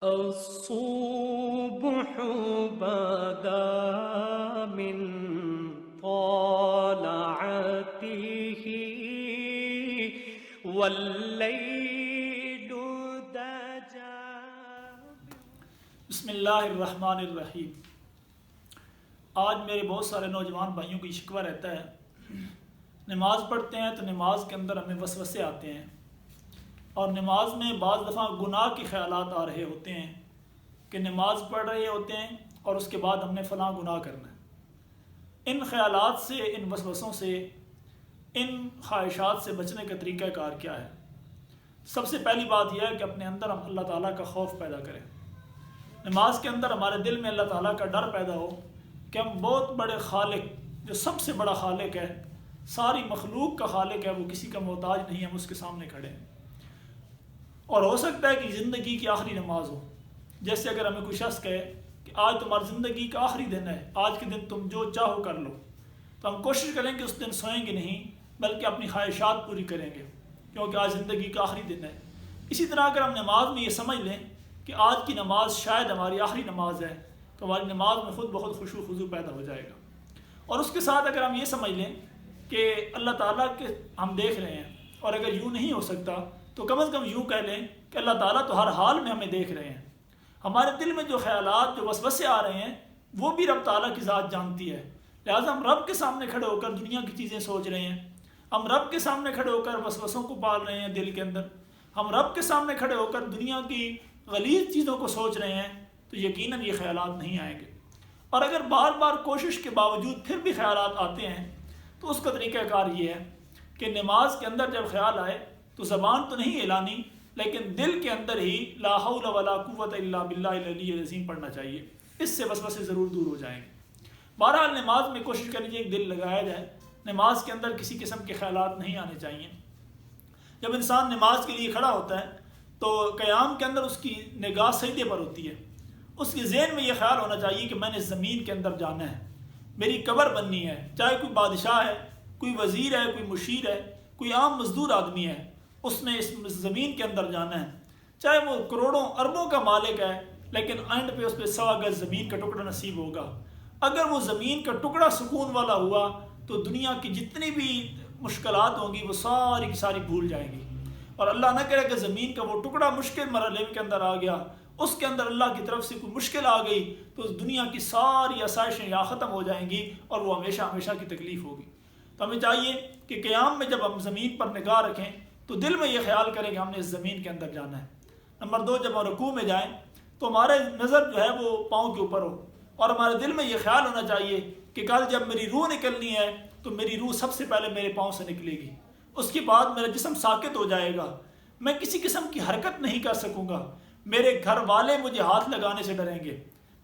الصبح بدا من طلعته والليل دجى. بسم اللہ الرحمن الرحیم. آج میرے بہت سارے نوجوان بھائیوں کو یہ شکوہ رہتا ہے، نماز پڑھتے ہیں تو نماز کے اندر ہمیں وسوسے آتے ہیں، اور نماز میں بعض دفعہ گناہ کے خیالات آ رہے ہوتے ہیں کہ نماز پڑھ رہے ہوتے ہیں اور اس کے بعد ہم نے فلاں گناہ کرنا ہے. ان خیالات سے، ان وسوسوں سے، ان خواہشات سے بچنے کا طریقہ کار کیا ہے؟ سب سے پہلی بات یہ ہے کہ اپنے اندر ہم اللہ تعالیٰ کا خوف پیدا کریں. نماز کے اندر ہمارے دل میں اللہ تعالیٰ کا ڈر پیدا ہو کہ ہم بہت بڑے خالق، جو سب سے بڑا خالق ہے، ساری مخلوق کا خالق ہے، وہ کسی کا محتاج نہیں ہے، ہم اس کے سامنے کھڑے ہیں. اور ہو سکتا ہے کہ زندگی کی آخری نماز ہو. جیسے اگر ہمیں کوئی شخص کہے کہ آج تمہاری زندگی کا آخری دن ہے، آج کے دن تم جو چاہو کر لو، تو ہم کوشش کریں کہ اس دن سوئیں گے نہیں، بلکہ اپنی خواہشات پوری کریں گے، کیونکہ آج زندگی کا آخری دن ہے. اسی طرح اگر ہم نماز میں یہ سمجھ لیں کہ آج کی نماز شاید ہماری آخری نماز ہے، تو ہماری نماز میں خود بخود خشوع و خضوع پیدا ہو جائے گا. اور اس کے ساتھ اگر ہم یہ سمجھ لیں کہ اللہ تعالیٰ کے ہم دیکھ رہے ہیں، اور اگر یوں نہیں ہو سکتا تو کم از کم یوں کہہ لیں کہ اللہ تعالیٰ تو ہر حال میں ہمیں دیکھ رہے ہیں. ہمارے دل میں جو خیالات، جو وسوسے آ رہے ہیں، وہ بھی رب تعالیٰ کی ذات جانتی ہے. لہٰذا ہم رب کے سامنے کھڑے ہو کر دنیا کی چیزیں سوچ رہے ہیں، ہم رب کے سامنے کھڑے ہو کر وسوسوں کو پال رہے ہیں دل کے اندر، ہم رب کے سامنے کھڑے ہو کر دنیا کی غلیظ چیزوں کو سوچ رہے ہیں، تو یقیناً یہ خیالات نہیں آئیں گے. اور اگر بار بار کوشش کے باوجود پھر بھی خیالات آتے ہیں، تو اس کا طریقہ کار یہ ہے کہ نماز کے اندر جب خیال آئے تو زبان تو نہیں اعلانی، لیکن دل کے اندر ہی لا حول ولا قوت الا باللہ العلی العظیم پڑھنا چاہیے. اس سے وسوسے ضرور دور ہو جائیں گے. بہرحال نماز میں کوشش کرنی چاہیے کہ دل لگایا جائے، نماز کے اندر کسی قسم کے خیالات نہیں آنے چاہیے. جب انسان نماز کے لیے کھڑا ہوتا ہے تو قیام کے اندر اس کی نگاہ سجدے پر ہوتی ہے. اس کے ذہن میں یہ خیال ہونا چاہیے کہ میں نے زمین کے اندر جانا ہے، میری قبر بننی ہے. چاہے کوئی بادشاہ ہے، کوئی وزیر ہے، کوئی مشیر ہے، کوئی عام مزدور آدمی ہے، اس نے اس زمین کے اندر جانا ہے. چاہے وہ کروڑوں اربوں کا مالک ہے، لیکن اینڈ پہ اس پہ 100 گز زمین کا ٹکڑا نصیب ہوگا. اگر وہ زمین کا ٹکڑا سکون والا ہوا تو دنیا کی جتنی بھی مشکلات ہوں گی وہ ساری کی ساری بھول جائیں گی. اور اللہ نہ کرے کہ زمین کا وہ ٹکڑا مشکل مرحلے کے اندر آ گیا، اس کے اندر اللہ کی طرف سے کوئی مشکل آ گئی، تو اس دنیا کی ساری آسائشیں یا ختم ہو جائیں گی اور وہ ہمیشہ ہمیشہ کی تکلیف ہوگی. تو ہمیں چاہیے کہ قیام میں جب ہم زمین پر نگاہ رکھیں تو دل میں یہ خیال کریں کہ ہم نے اس زمین کے اندر جانا ہے. نمبر 2، جب ہم رکوع میں جائیں تو ہمارے نظر جو ہے وہ پاؤں کے اوپر ہو، اور ہمارے دل میں یہ خیال ہونا چاہیے کہ کل جب میری روح نکلنی ہے تو میری روح سب سے پہلے میرے پاؤں سے نکلے گی، اس کے بعد میرا جسم ساکت ہو جائے گا، میں کسی قسم کی حرکت نہیں کر سکوں گا. میرے گھر والے مجھے ہاتھ لگانے سے ڈریں گے،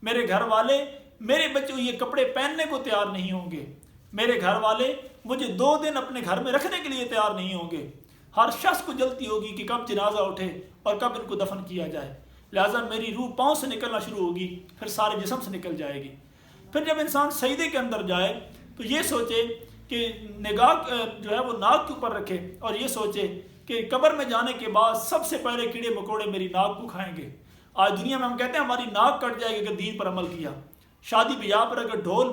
میرے گھر والے میرے بچے یہ کپڑے پہننے کو تیار نہیں ہوں گے، میرے گھر والے مجھے 2 دن اپنے گھر میں رکھنے کے لیے تیار نہیں ہوں گے. ہر شخص کو جلتی ہوگی کہ کب جنازہ اٹھے اور کب ان کو دفن کیا جائے. لہٰذا میری روح پاؤں سے نکلنا شروع ہوگی، پھر سارے جسم سے نکل جائے گی. پھر جب انسان سجدے کے اندر جائے تو یہ سوچے کہ نگاہ جو ہے وہ ناک کے اوپر رکھے، اور یہ سوچے کہ قبر میں جانے کے بعد سب سے پہلے کیڑے مکوڑے میری ناک کو کھائیں گے. آج دنیا میں ہم کہتے ہیں ہماری ناک کٹ جائے گی اگر دین پر عمل کیا. شادی بیاہ پر اگر ڈھول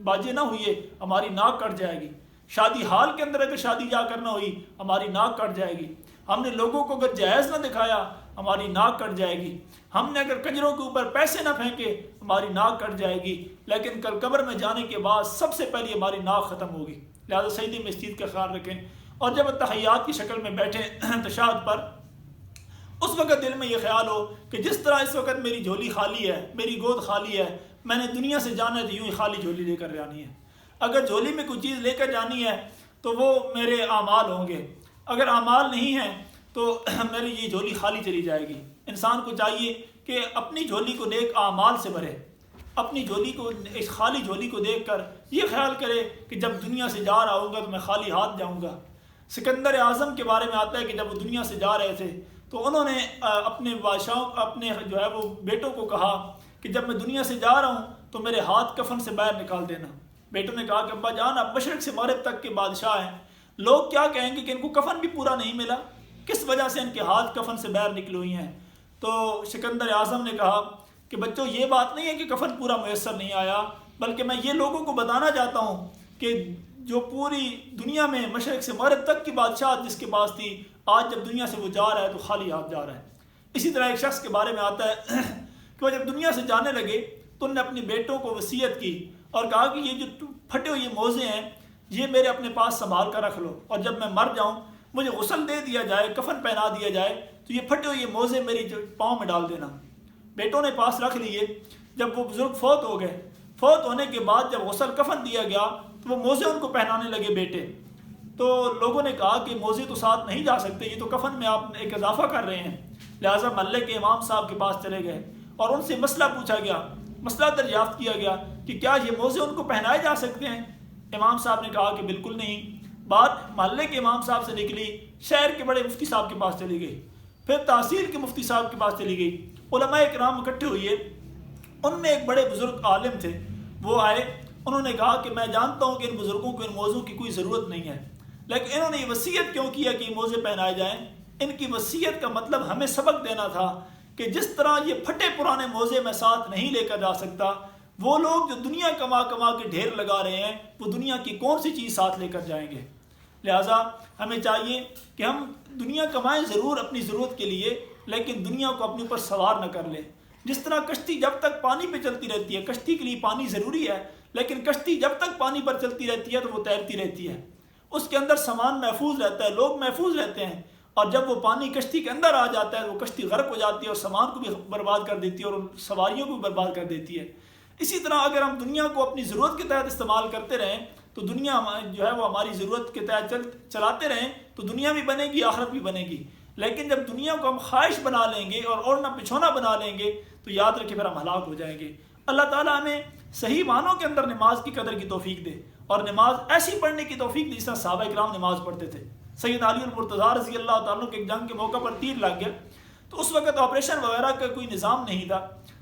باجے نہ ہوئے ہماری ناک کٹ جائے گی. شادی حال کے اندر اگر شادی جا کر نہ ہوئی ہماری ناک کٹ جائے گی. ہم نے لوگوں کو اگر جائز نہ دکھایا ہماری ناک کٹ جائے گی. ہم نے اگر کنجروں کے اوپر پیسے نہ پھینکے ہماری ناک کٹ جائے گی. لیکن کل قبر میں جانے کے بعد سب سے پہلے ہماری ناک ختم ہوگی. لہٰذا سجدے میں اس چیز کا خیال رکھیں. اور جب تحیات کی شکل میں بیٹھیں تشہد پر، اس وقت دل میں یہ خیال ہو کہ جس طرح اس وقت میری جھولی خالی ہے، میری گود خالی ہے، میں نے دنیا سے جانا ہے تو یوں ہی خالی جھولی لے کر جانی ہے. اگر جھولی میں کوئی چیز لے کر جانی ہے تو وہ میرے اعمال ہوں گے، اگر اعمال نہیں ہیں تو میری یہ جھولی خالی چلی جائے گی. انسان کو چاہیے کہ اپنی جھولی کو نیک اعمال سے بھرے. اپنی جھولی کو، اس خالی جھولی کو دیکھ کر یہ خیال کرے کہ جب دنیا سے جا رہا ہوں گا تو میں خالی ہاتھ جاؤں گا. سکندر اعظم کے بارے میں آتا ہے کہ جب وہ دنیا سے جا رہے تھے تو انہوں نے اپنے بادشاہوں، اپنے جو ہے وہ بیٹوں کو کہا کہ جب میں دنیا سے جا رہا ہوں تو میرے ہاتھ کفن سے باہر نکال دینا. بیٹوں نے کہا کہ ابا جان آپ مشرق سے مغرب تک کے بادشاہ ہیں، لوگ کیا کہیں گے کہ ان کو کفن بھی پورا نہیں ملا، کس وجہ سے ان کے ہاتھ کفن سے باہر نکلے ہوئی ہیں. تو سکندر اعظم نے کہا کہ بچوں یہ بات نہیں ہے کہ کفن پورا میسر نہیں آیا، بلکہ میں یہ لوگوں کو بتانا چاہتا ہوں کہ جو پوری دنیا میں مشرق سے مغرب تک کی بادشاہت جس کے پاس تھی، آج جب دنیا سے وہ جا رہا ہے تو خالی ہاتھ جا رہا ہے۔ اسی طرح ایک شخص کے بارے میں آتا ہے کہ وہ جب دنیا سے جانے لگے تو انہوں نے اپنے بیٹوں کو وصیت کی اور کہا کہ یہ جو پھٹے ہوئے موزے ہیں یہ میرے اپنے پاس سنبھال کر رکھ لو، اور جب میں مر جاؤں مجھے غسل دے دیا جائے، کفن پہنا دیا جائے تو یہ پھٹے ہوئے موزے میری پاؤں میں ڈال دینا۔ بیٹوں نے پاس رکھ لیے۔ جب وہ بزرگ فوت ہو گئے، فوت ہونے کے بعد جب غسل کفن دیا گیا تو وہ موزے ان کو پہنانے لگے بیٹے، تو لوگوں نے کہا کہ موزے تو ساتھ نہیں جا سکتے، یہ تو کفن میں آپ ایک اضافہ کر رہے ہیں۔ لہٰذا محلے کے امام صاحب کے پاس چلے گئے اور ان سے مسئلہ پوچھا گیا، مسئلہ دریافت کیا گیا کہ کیا یہ موزے ان کو پہنائے جا سکتے ہیں؟ امام صاحب نے کہا کہ بالکل نہیں۔ بات محلے کے امام صاحب سے نکلی، شہر کے بڑے مفتی صاحب کے پاس چلی گئی، پھر تحصیل کے مفتی صاحب کے پاس چلی گئی، علماء کرام اکٹھے ہوئے۔ ان میں ایک بڑے بزرگ عالم تھے، وہ آئے، انہوں نے کہا کہ میں جانتا ہوں کہ ان بزرگوں کو ان موزوں کی کوئی ضرورت نہیں ہے، لیکن انہوں نے یہ وصیت کیوں کیا کہ یہ موزے پہنائے جائیں؟ ان کی وصیت کا مطلب ہمیں سبق دینا تھا کہ جس طرح یہ پھٹے پرانے موزے میں ساتھ نہیں لے کر جا سکتا، وہ لوگ جو دنیا کما کما کے ڈھیر لگا رہے ہیں وہ دنیا کی کون سی چیز ساتھ لے کر جائیں گے؟ لہٰذا ہمیں چاہیے کہ ہم دنیا کمائیں ضرور اپنی ضرورت کے لیے، لیکن دنیا کو اپنے اوپر سوار نہ کر لیں۔ جس طرح کشتی جب تک پانی پہ چلتی رہتی ہے، کشتی کے لیے پانی ضروری ہے، لیکن کشتی جب تک پانی پر چلتی رہتی ہے تو وہ تیرتی رہتی ہے، اس کے اندر سامان محفوظ رہتا ہے، لوگ محفوظ رہتے ہیں، اور جب وہ پانی کشتی کے اندر آ جاتا ہے وہ کشتی غرق ہو جاتی ہے اور سامان کو بھی برباد کر دیتی ہے اور سواریوں کو بھی برباد کر دیتی ہے۔ اسی طرح اگر ہم دنیا کو اپنی ضرورت کے تحت استعمال کرتے رہیں تو دنیا جو ہے وہ ہماری ضرورت کے تحت چلاتے رہیں تو دنیا بھی بنے گی، آخرت بھی بنے گی۔ لیکن جب دنیا کو ہم خواہش بنا لیں گے اور اوڑھنا پچھونا بنا لیں گے تو یاد رکھیں پھر ہم ہلاک ہو جائیں گے۔ اللہ تعالیٰ ہمیں صحیح معنوں کے اندر نماز کی قدر کی توفیق دے اور نماز ایسی پڑھنے کی توفیق دے جس طرح صحابہ کرام نماز پڑھتے تھے۔ سید علی المرتضیٰ رضی اللہ تعالیٰ کے ایک جنگ کے موقع پر تیر لگ گیا، تو اس وقت آپریشن وغیرہ کا کوئی نظام نہیں تھا،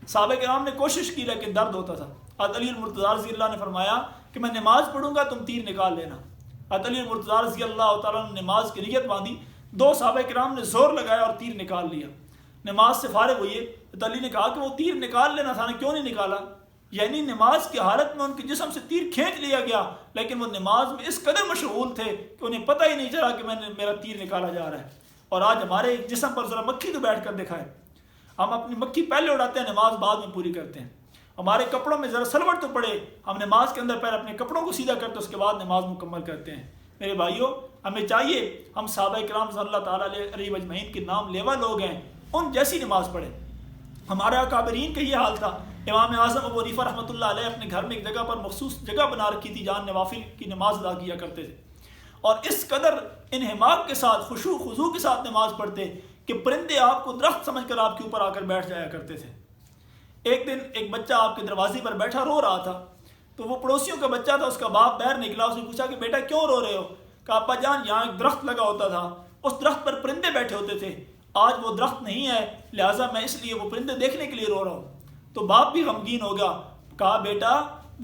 صحابہ کرام نے کوشش کی لیکن درد ہوتا تھا۔ حضرت علی المرتضیٰ رضی اللہ نے فرمایا کہ میں نماز پڑھوں گا، تم تیر نکال لینا۔ حضرت علی المرتضیٰ رضی اللہ تعالیٰ نے نماز کی نیت باندھی، دو صحابہ کرام نے زور لگایا اور تیر نکال لیا۔ نماز سے فارغ ہوئے، حضرت علی نے کہا کہ وہ تیر نکال لینا تھا، کیوں نہیں نکالا؟ یعنی نماز کی حالت میں ان کے جسم سے تیر کھینچ لیا گیا، لیکن وہ نماز میں اس قدر مشغول تھے کہ انہیں پتہ ہی نہیں چلا کہ میرا تیر نکالا جا رہا ہے۔ اور آج ہمارے جسم پر ذرا مکھی تو بیٹھ کر دکھائے، ہم اپنی مکھی پہلے اڑاتے ہیں، نماز بعد میں پوری کرتے ہیں۔ ہمارے کپڑوں میں ذرا سلوٹ تو پڑے، ہم نماز کے اندر پہلے اپنے کپڑوں کو سیدھا کرتے ہیں، اس کے بعد نماز مکمل کرتے ہیں۔ میرے بھائیوں، ہمیں چاہیے ہم صحابہ کرام صلی اللہ تعالیٰ علیہ اجمعین کے نام لیوا لوگ ہیں، ان جیسی نماز پڑھیں۔ ہمارے اکابرین کا یہ حال تھا۔ امام اعظم ابو حنیفہ رحمۃ اللہ علیہ اپنے گھر میں ایک جگہ پر مخصوص جگہ بنا رکھی تھی جہاں نوافل کی نماز ادا کیا کرتے تھے، اور اس قدر انہماک کے ساتھ، خشوع خضوع کے ساتھ نماز پڑھتے کہ پرندے آپ کو درخت سمجھ کر آپ کے اوپر آ کر بیٹھ جایا کرتے تھے۔ ایک دن ایک بچہ آپ کے دروازے پر بیٹھا رو رہا تھا، تو وہ پڑوسیوں کا بچہ تھا، اس کا باپ باہر نکلا، اس نے پوچھا کہ بیٹا کیوں رو رہے ہو؟ کہا ابا جان یہاں ایک درخت لگا ہوتا تھا، اس درخت پر پرندے بیٹھے ہوتے تھے، آج وہ درخت نہیں ہے، لہٰذا میں اس لیے وہ پرندے دیکھنے کے لیے رو رہا ہوں۔ تو باپ بھی غمگین ہو گیا، کہا بیٹا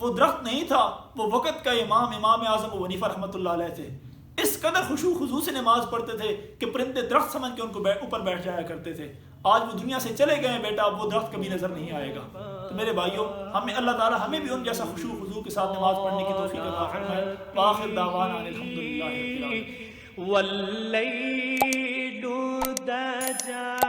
وہ درخت نہیں تھا، وہ وقت کا امام اعظم ابو حنیفہ رحمۃ اللہ علیہ تھے۔ اس قدر خشوع خضوع سے نماز پڑھتے تھے کہ پرندے درخت سمجھ کے ان کو اوپر بیٹھ جایا کرتے تھے۔ آج وہ دنیا سے چلے گئے ہیں بیٹا، اب وہ درخت کبھی نظر نہیں آئے گا۔ تو میرے بھائیوں، ہمیں اللہ تعالیٰ ہمیں بھی ان جیسا خشوع خضوع کے ساتھ نماز پڑھنے کی توفیق عطا فرمائے۔ وآخر دعوانا ان الحمد للہ رب العالمین۔ واللیل دجا